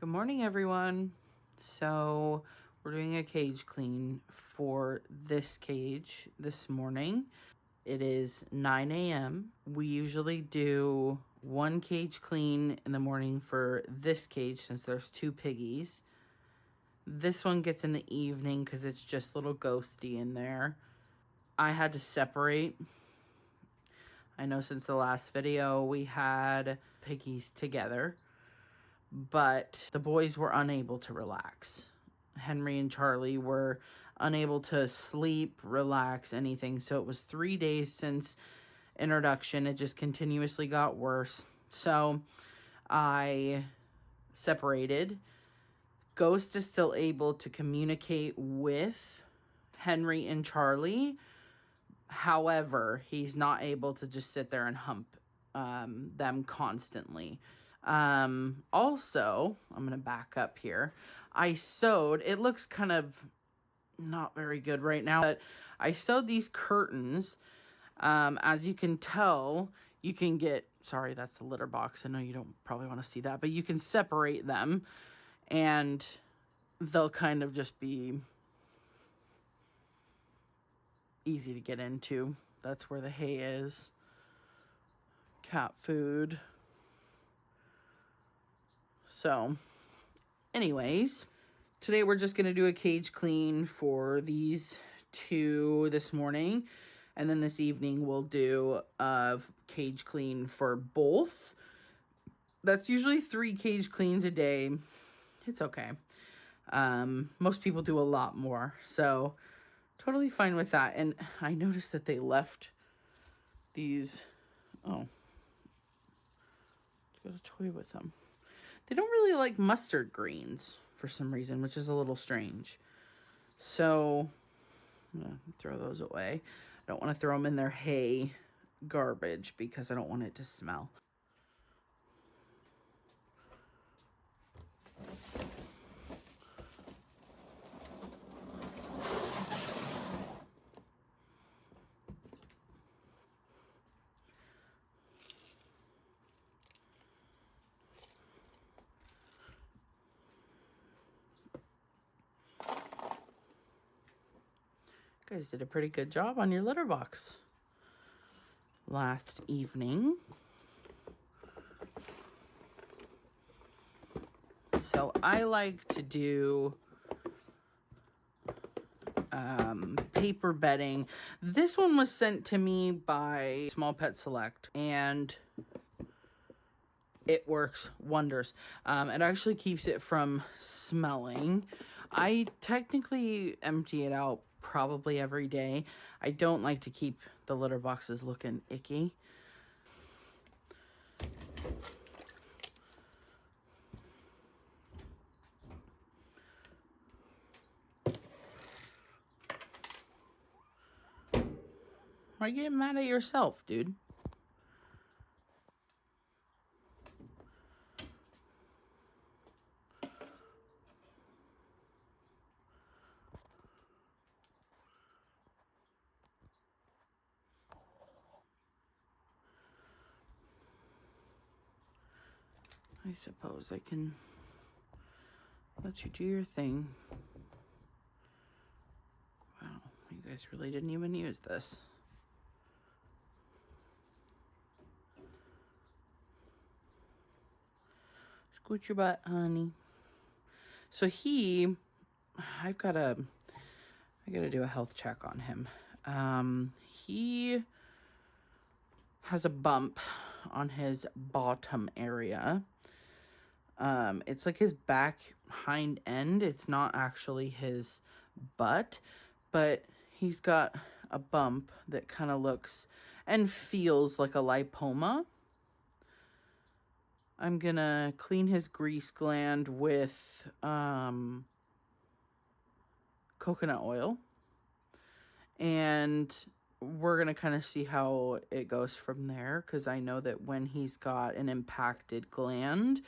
Good morning, everyone. So we're doing a cage clean for this cage this morning. It is 9 a.m. We usually do one cage clean in the morning for this cage since there's two piggies. This one gets in the evening because it's just a little ghosty in there. I had to separate. I know since the last video we had piggies together, but the boys were unable to relax. Henry and Charlie were unable to sleep, relax, anything. So it was 3 days since introduction. It just continuously got worse. So I separated. Ghost is still able to communicate with Henry and Charlie. However, he's not able to just sit there and hump them constantly. Also, I'm going to back up here. I sewed, it looks kind of not very good right now, but I sewed these curtains. As you can tell, you can get, sorry, that's the litter box. I know you don't probably want to see that, but you can separate them and they'll kind of just be easy to get into. That's where the hay is. Cat food. So, anyways, today we're just going to do a cage clean for these two this morning. And then this evening we'll do a cage clean for both. That's usually 3 cage cleans a day. It's okay. Most people do a lot more. So, totally fine with that. And I noticed that they left these... Oh. Got a toy with them. They don't really like mustard greens for some reason, which is a little strange. So, I'm going to throw those away. I don't want to throw them in their hay garbage because I don't want it to smell. You guys did a pretty good job on your litter box last evening. So I like to do paper bedding. This one was sent to me by Small Pet Select and it works wonders. It actually keeps it from smelling. I technically empty it out probably every day. I don't like to keep the litter boxes looking icky. Why are you getting mad at yourself, dude? I suppose I can let you do your thing. Wow, you guys really didn't even use this. Scoot your butt, honey. So I gotta do a health check on him. He has a bump on his bottom area. It's like his back hind end. It's not actually his butt, but he's got a bump that kind of looks and feels like a lipoma. I'm gonna clean his grease gland with coconut oil. And we're going to kind of see how it goes from there. Because I know that when he's got an impacted gland,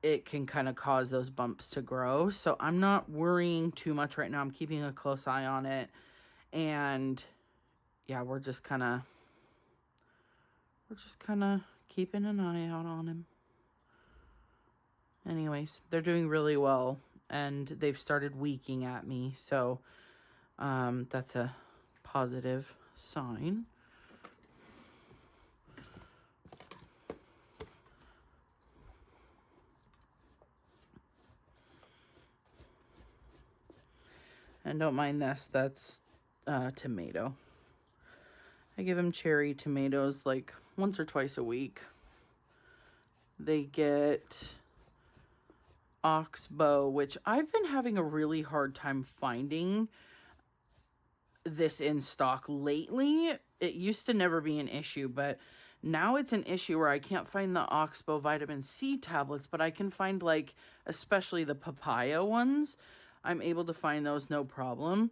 it can kind of cause those bumps to grow. So I'm not worrying too much right now. I'm keeping a close eye on it. And yeah, we're just kind of keeping an eye out on him. anyways, they're doing really well, and they've started weeking at me, so that's a positive sign. And don't mind this, that's tomato. I give them cherry tomatoes like once or twice a week. They get oxbow, which I've been having a really hard time finding this in stock lately. It used to never be an issue, but now it's an issue where I can't find the oxbow vitamin C tablets, but I can find, like, especially the papaya ones. I'm able to find those no problem.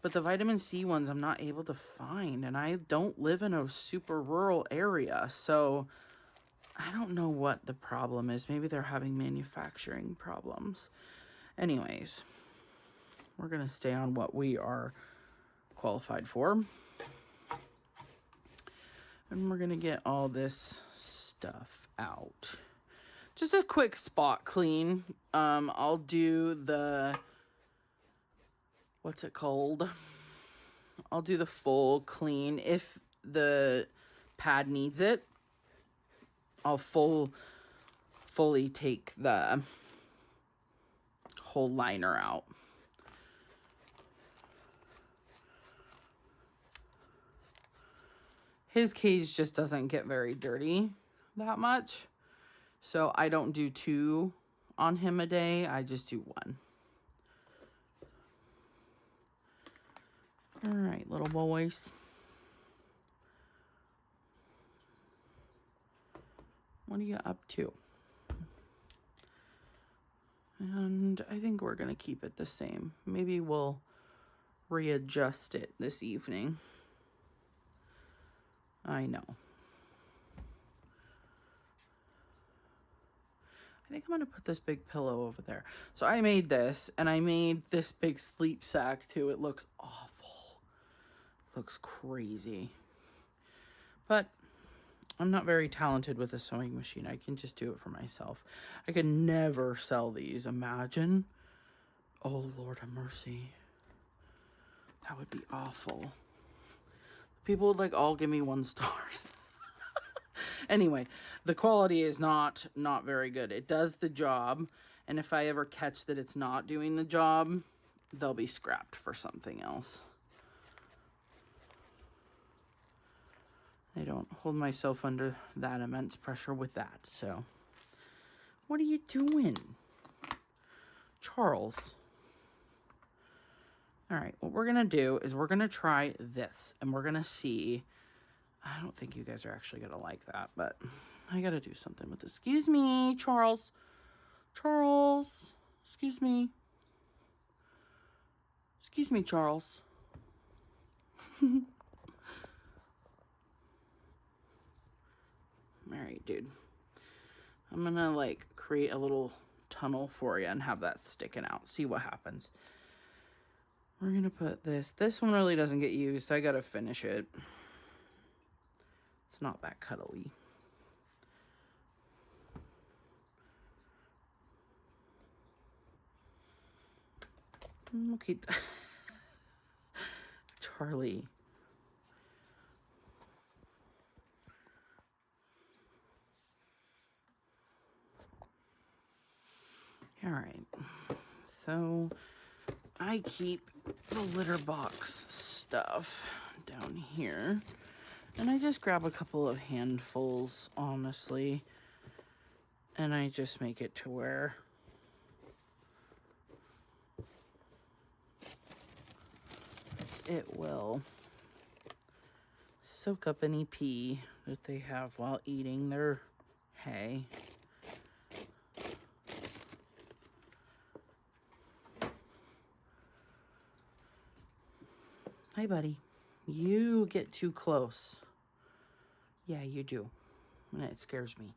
But the vitamin C ones I'm not able to find, and I don't live in a super rural area, so I don't know what the problem is. Maybe they're having manufacturing problems. Anyways, we're going to stay on what we are qualified for. And we're going to get all this stuff out. Just a quick spot clean. I'll do the, what's it called? I'll do the full clean. If the pad needs it, I'll fully take the whole liner out. His cage just doesn't get very dirty that much. So I don't do 2 on him a day. I just do 1. All right, little boys. What are you up to? And I think we're going to keep it the same. Maybe we'll readjust it this evening. I know. I think I'm going to put this big pillow over there. So I made this, and I made this big sleep sack too. It looks awful. It looks crazy. But I'm not very talented with a sewing machine. I can just do it for myself. I could never sell these. Imagine. Oh, Lord have mercy. That would be awful. People would, like, all give me 1 stars. Anyway, the quality is not very good. It does the job, and if I ever catch that it's not doing the job, they'll be scrapped for something else. I don't hold myself under that immense pressure with that, so. What are you doing? Charles. All right, what we're going to do is we're going to try this, and we're going to see. I don't think you guys are actually going to like that, but I got to do something with this. Excuse me, Charles. Charles. Excuse me. Excuse me, Charles. All right, dude. I'm going to, like, create a little tunnel for you and have that sticking out. See what happens. We're going to put this. This one really doesn't get used. I got to finish it. It's not that cuddly. We'll keep Charlie. All right. So I keep the litter box stuff down here. And I just grab a couple of handfuls, honestly. And I just make it to where it will soak up any pee that they have while eating their hay. Hi, buddy. You get too close. Yeah, you do. And it scares me.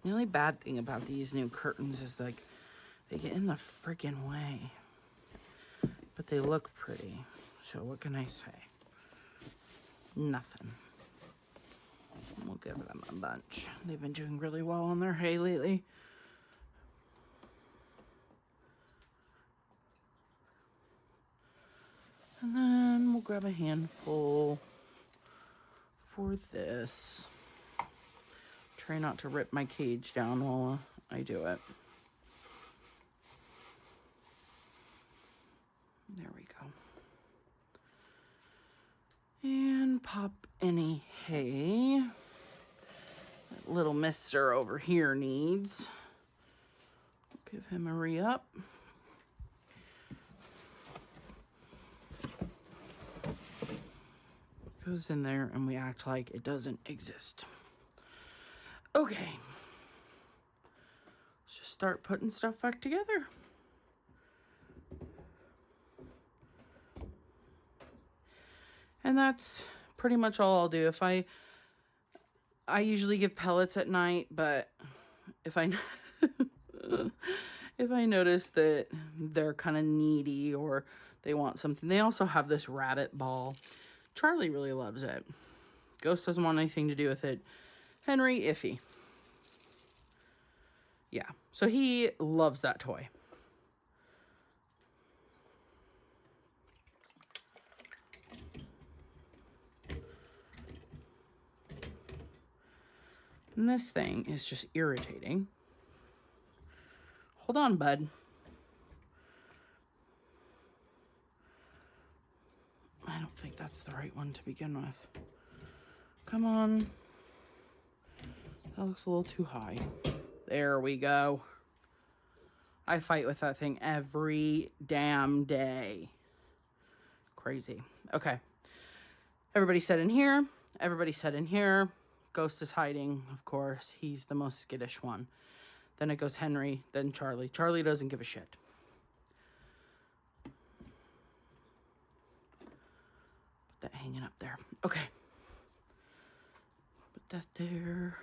The only bad thing about these new curtains is, like, they get in the freaking way. But they look pretty. So what can I say? Nothing. We'll give them a bunch. They've been doing really well on their hay lately. And then we'll grab a handful for this. Try not to rip my cage down while I do it. There we go. And pop any hay that little mister over here needs. Give him a re-up. Goes in there and we act like it doesn't exist. Okay. Let's just start putting stuff back together. And that's pretty much all I'll do. If I usually give pellets at night, but if I if I notice that they're kind of needy or they want something, they also have this rabbit ball. Charlie really loves it. Ghost doesn't want anything to do with it. Henry, iffy. Yeah, so he loves that toy. And this thing is just irritating. Hold on, bud. I don't think that's the right one to begin with. Come on. That looks a little too high. There we go. I fight with that thing every damn day. Crazy. Okay. Everybody set in here. Everybody set in here. Ghost is hiding, of course. He's the most skittish one. Then it goes Henry, then Charlie. Charlie doesn't give a shit. Put that hanging up there. Okay. Put that there.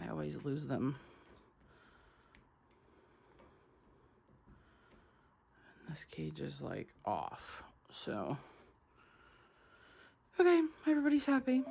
I always lose them. And this cage is like off. So, okay, everybody's happy.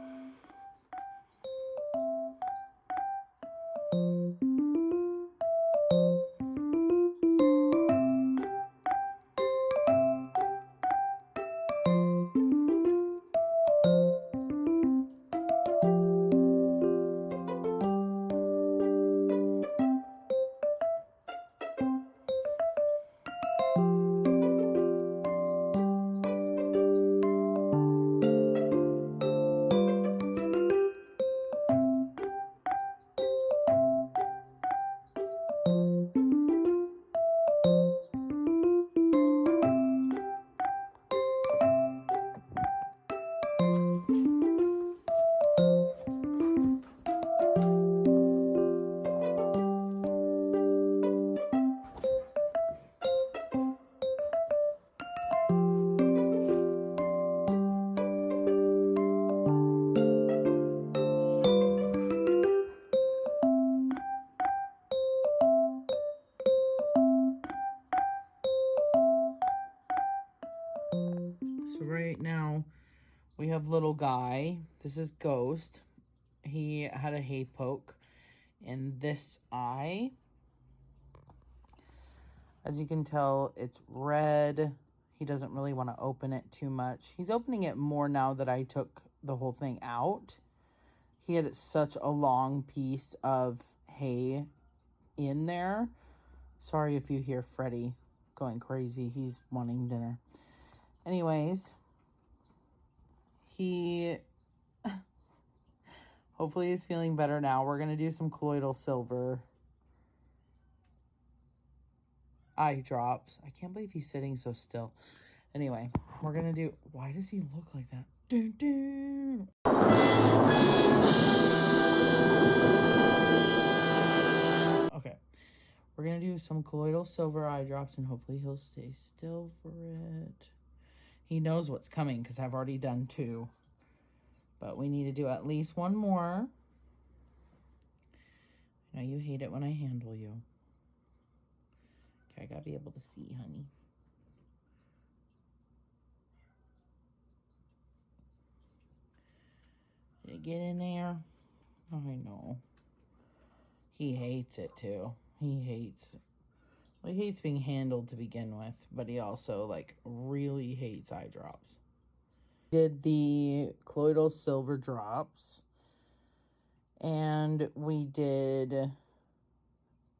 So right now we have little guy. This is Ghost. He had a hay poke in this eye. As you can tell, it's red. He doesn't really want to open it too much. He's opening it more now that I took the whole thing out. He had such a long piece of hay in there. Sorry if you hear Freddie going crazy. He's wanting dinner. Anyways, he hopefully is feeling better now. We're going to do some colloidal silver eye drops. I can't believe he's sitting so still. Anyway, we're gonna do, why does he look like that? Dun, dun. Okay, we're gonna do some colloidal silver eye drops and hopefully he'll stay still for it. He knows what's coming because I've already done 2. But we need to do at least 1 more. I know you hate it when I handle you. Okay, I gotta be able to see, honey. Did it get in there? I know. He hates it too. He hates being handled to begin with, but he also like really hates eye drops. Did the colloidal silver drops, and we did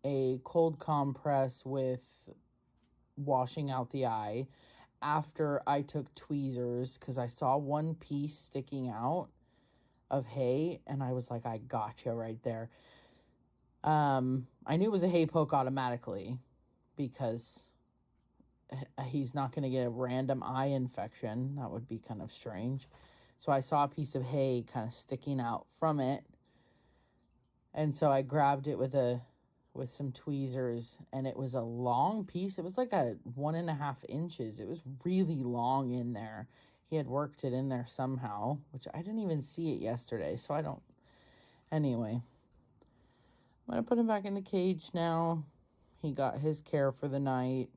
a cold compress with washing out the eye after I took tweezers because I saw one piece sticking out of hay and I was like, I gotcha right there. I knew it was a hay poke automatically because he's not going to get a random eye infection. That would be kind of strange. So I saw a piece of hay kind of sticking out from it. And so I grabbed it with some tweezers, and it was a long piece. It was like a 1.5 inches. It was really long in there. He had worked it in there somehow, which I didn't even see it yesterday. So I don't, anyway. I'm going to put him back in the cage now. He got his care for the night.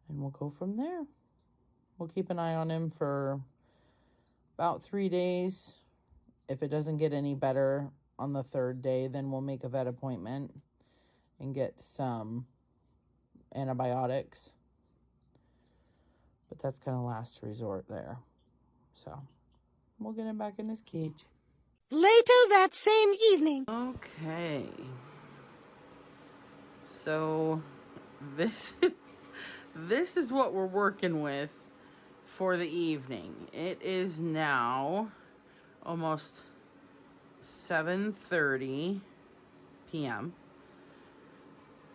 And we'll go from there. We'll keep an eye on him for about 3 days. If it doesn't get any better on the 3rd day, then we'll make a vet appointment and get some antibiotics. But that's kind of last resort there. So we'll get him back in his cage. Later that same evening. Okay. So this is what we're working with for the evening. It is now almost 7:30 p.m.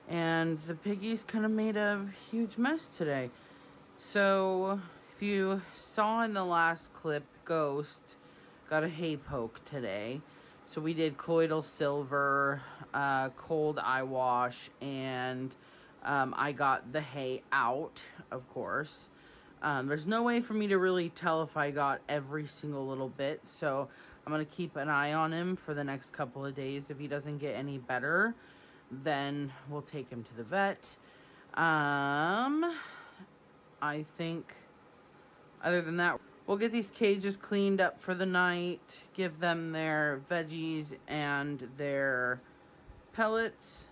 and the piggies kind of made a huge mess today. So if you saw in the last clip, Ghost got a hay poke today. So we did colloidal silver, cold eye wash, and I got the hay out, of course. There's no way for me to really tell if I got every single little bit, so I'm going to keep an eye on him for the next couple of days. If he doesn't get any better, then we'll take him to the vet. I think other than that, we'll get these cages cleaned up for the night, give them their veggies and their pellets,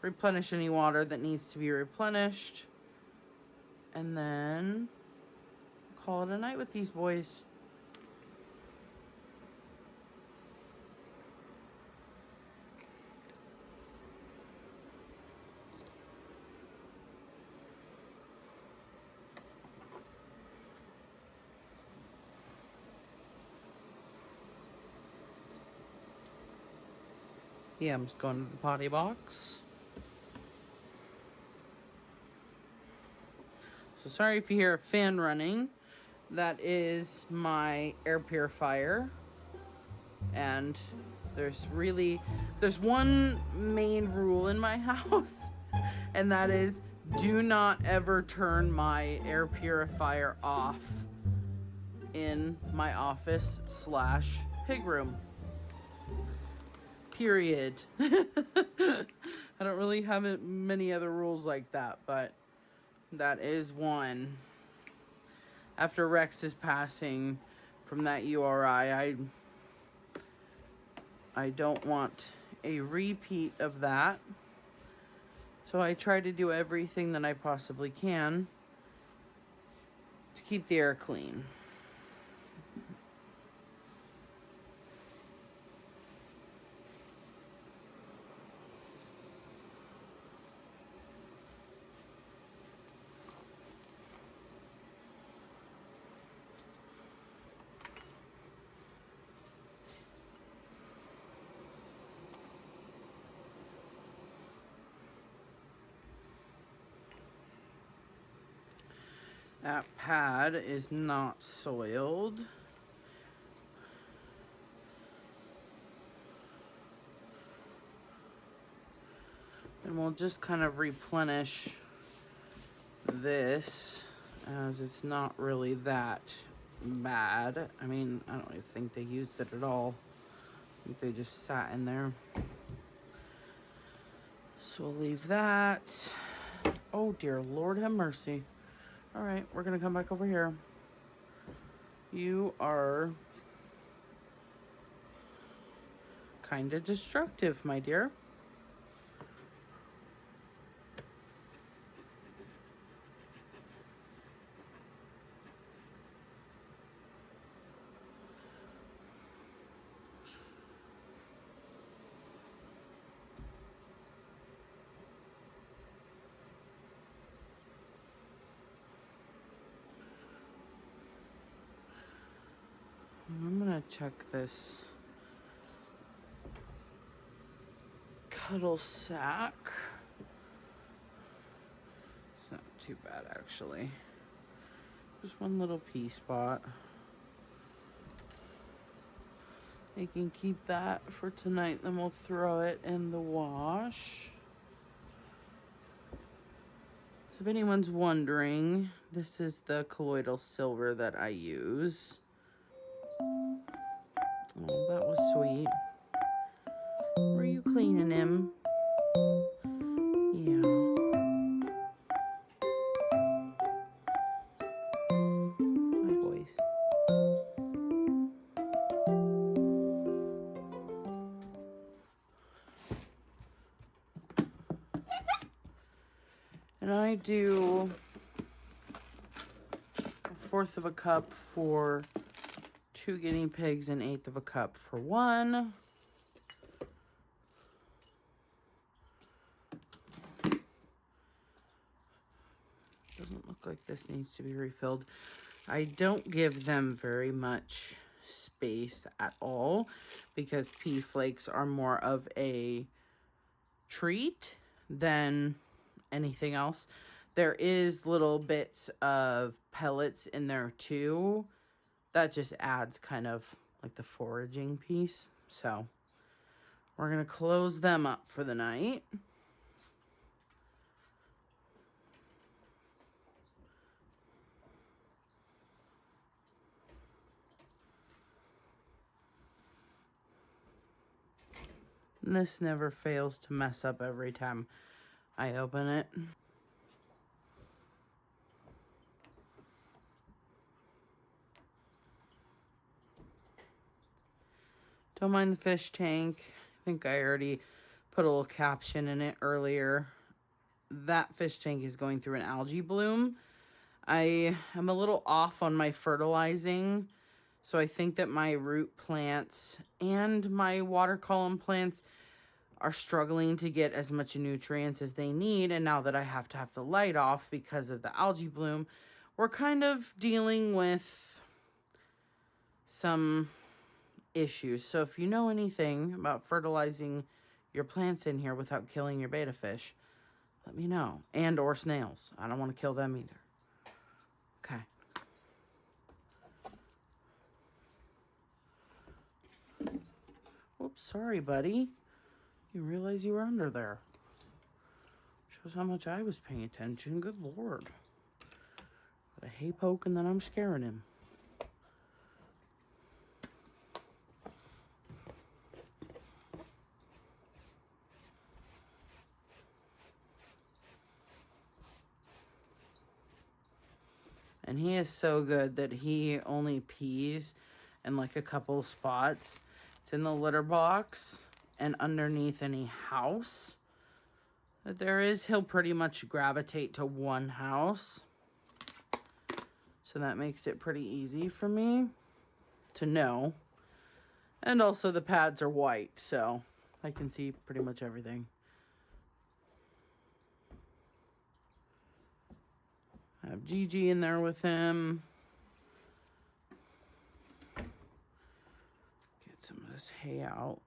replenish any water that needs to be replenished, and then call it a night with these boys. Yeah, I'm just going to the potty box. So sorry if you hear a fan running. That is my air purifier. And there's one main rule in my house, and that is do not ever turn my air purifier off in my office / pig room. Period. I don't really have many other rules like that, but that is one. After Rex's passing from that URI, I don't want a repeat of that. So I try to do everything that I possibly can to keep the air clean. That pad is not soiled. And we'll just kind of replenish this, as it's not really that bad. I mean, I don't even think they used it at all. I think they just sat in there. So we'll leave that. Oh dear Lord have mercy. All right, we're gonna come back over here. You are kind of destructive, my dear. I'm gonna check this cuddle sack. It's not too bad, actually. Just one little pea spot. They can keep that for tonight, then we'll throw it in the wash. So if anyone's wondering, this is the colloidal silver that I use. Oh, that was sweet. Were you cleaning him? Yeah. My boys. And I do 1/4 of a cup for 2 guinea pigs and 1/8 of a cup for 1. Doesn't look like this needs to be refilled. I don't give them very much space at all because pea flakes are more of a treat than anything else. There is little bits of pellets in there too. That just adds kind of like the foraging piece. So we're gonna close them up for the night. And this never fails to mess up every time I open it. Don't mind the fish tank. I think I already put a little caption in it earlier. That fish tank is going through an algae bloom. I am a little off on my fertilizing, so I think that my root plants and my water column plants are struggling to get as much nutrients as they need. And now that I have to have the light off because of the algae bloom, we're kind of dealing with some issues. So if you know anything about fertilizing your plants in here without killing your betta fish, let me know. And or snails. I don't want to kill them either. Okay. Oops, sorry, buddy. You realize you were under there. Shows how much I was paying attention. Good Lord. Got a hay poke and then I'm scaring him. And he is so good that he only pees in like a couple spots. It's in the litter box and underneath any house that there is. He'll pretty much gravitate to one house. So that makes it pretty easy for me to know. And also the pads are white, so I can see pretty much everything. I have Gigi in there with him. Get some of this hay out.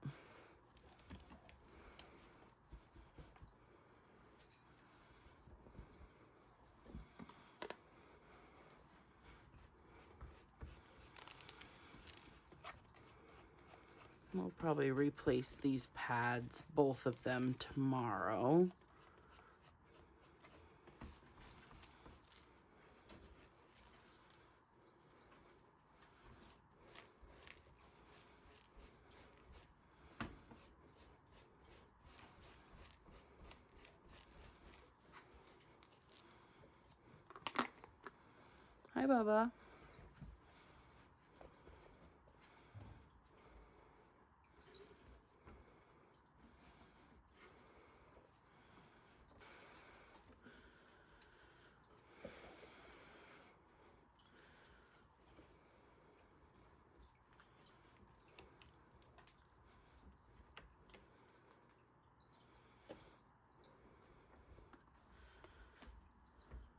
We'll probably replace these pads, both of them, tomorrow. Hi, Bubba.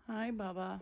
Hi, Bubba.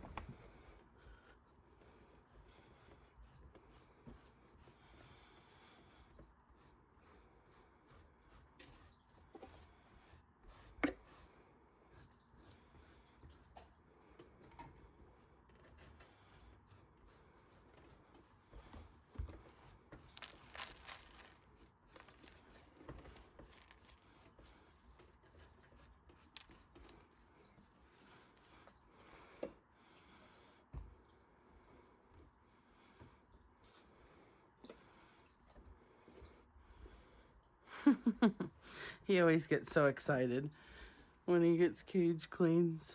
He always gets so excited when he gets cage cleans.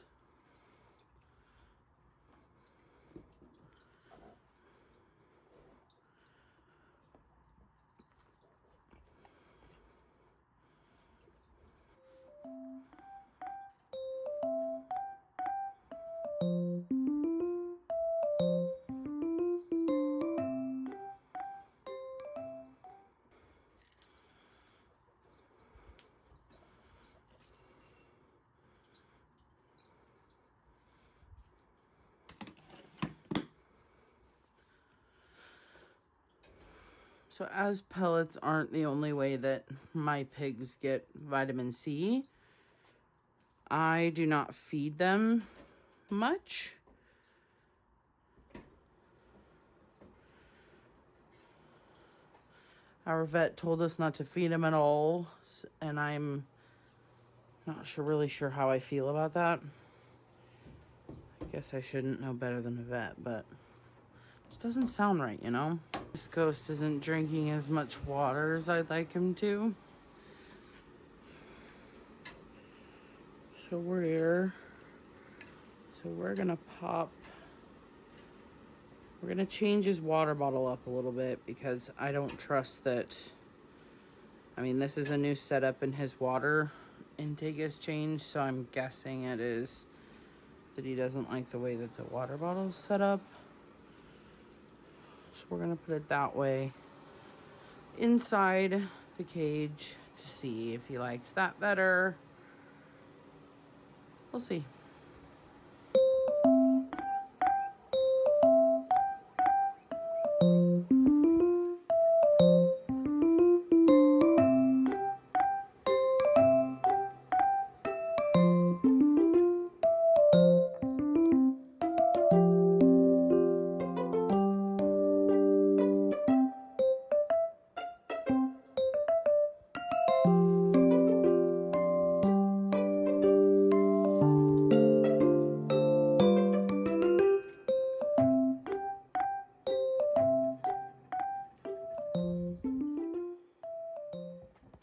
So as pellets aren't the only way that my pigs get vitamin C, I do not feed them much. Our vet told us not to feed them at all, and I'm not really sure how I feel about that. I guess I shouldn't know better than a vet, but it just doesn't sound right, you know? This ghost isn't drinking as much water as I'd like him to. So we're gonna we're gonna change his water bottle up a little bit because I don't trust that. I mean, this is a new setup and his water intake has changed, so I'm guessing it is that he doesn't like the way that the water bottle is set up. So we're gonna put it that way inside the cage to see if he likes that better. We'll see.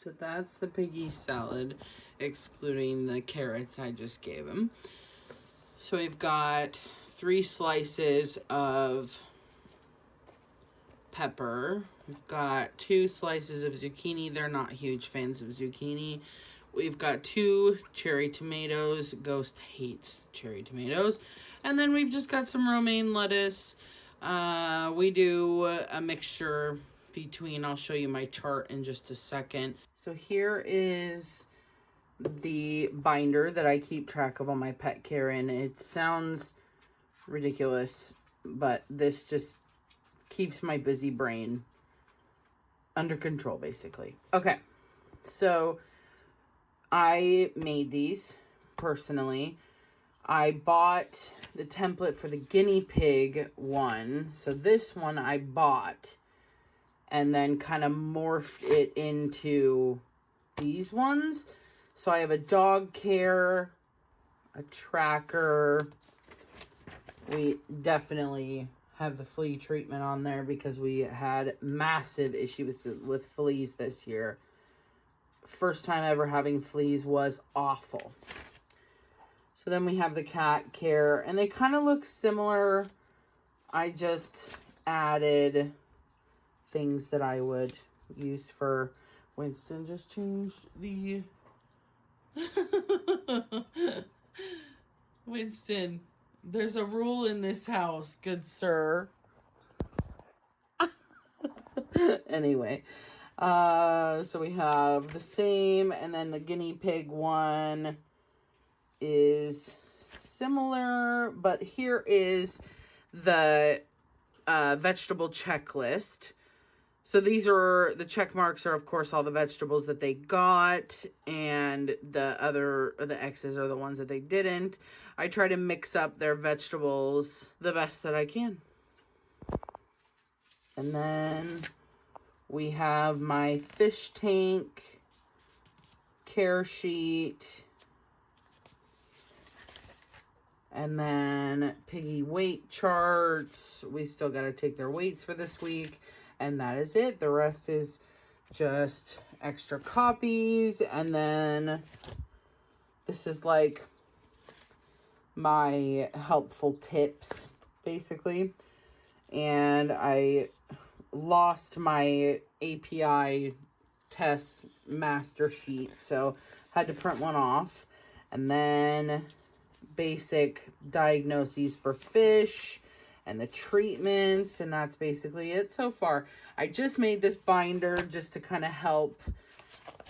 So that's the piggy salad, excluding the carrots I just gave him. So we've got 3 slices of pepper. We've got 2 slices of zucchini. They're not huge fans of zucchini. We've got 2 cherry tomatoes. Ghost hates cherry tomatoes. And then we've just got some romaine lettuce. We do a mixture between, I'll show you my chart in just a second. So here is the binder that I keep track of on my pet care in. It sounds ridiculous, but this just keeps my busy brain under control, basically. Okay, so I made these personally. I bought the template for the guinea pig one. So this one I bought. and then kind of morphed it into these ones. So I have a dog care, a tracker. We definitely have the flea treatment on there because we had massive issues with fleas this year. First time ever having fleas was awful. So then we have the cat care, and they kind of look similar. I just added things that I would use for Winston. Just changed the Winston, there's a rule in this house, good sir. Anyway, so we have the same, and then the guinea pig one is similar, but here is the vegetable checklist. So these are, the check marks are, of course, all the vegetables that they got, and the X's are the ones that they didn't. I try to mix up their vegetables the best that I can. And then we have my fish tank care sheet. And then piggy weight charts. We still got to take their weights for this week. And that is it. The rest is just extra copies. And then this is like my helpful tips, basically. And I lost my API test master sheet, so had to print one off. And then basic diagnoses for fish and the treatments, and that's basically it so far. I just made this binder just to kind of help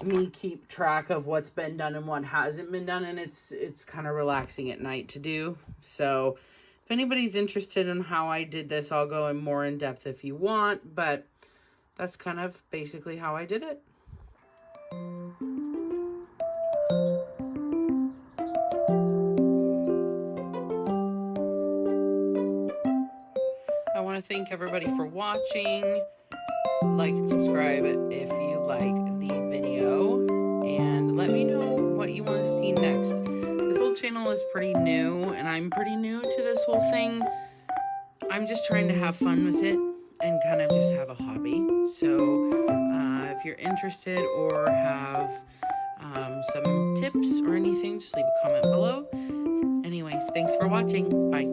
me keep track of what's been done and what hasn't been done, and it's kind of relaxing at night to do. So if anybody's interested in how I did this, I'll go in more in depth if you want, but that's kind of basically how I did it. I want to thank everybody for watching. Like and subscribe if you like the video, and let me know what you want to see next. This whole channel is pretty new, and I'm pretty new to this whole thing. I'm just trying to have fun with it and kind of just have a hobby. So if you're interested or have some tips or anything, just leave a comment below. Anyways, thanks for watching. Bye.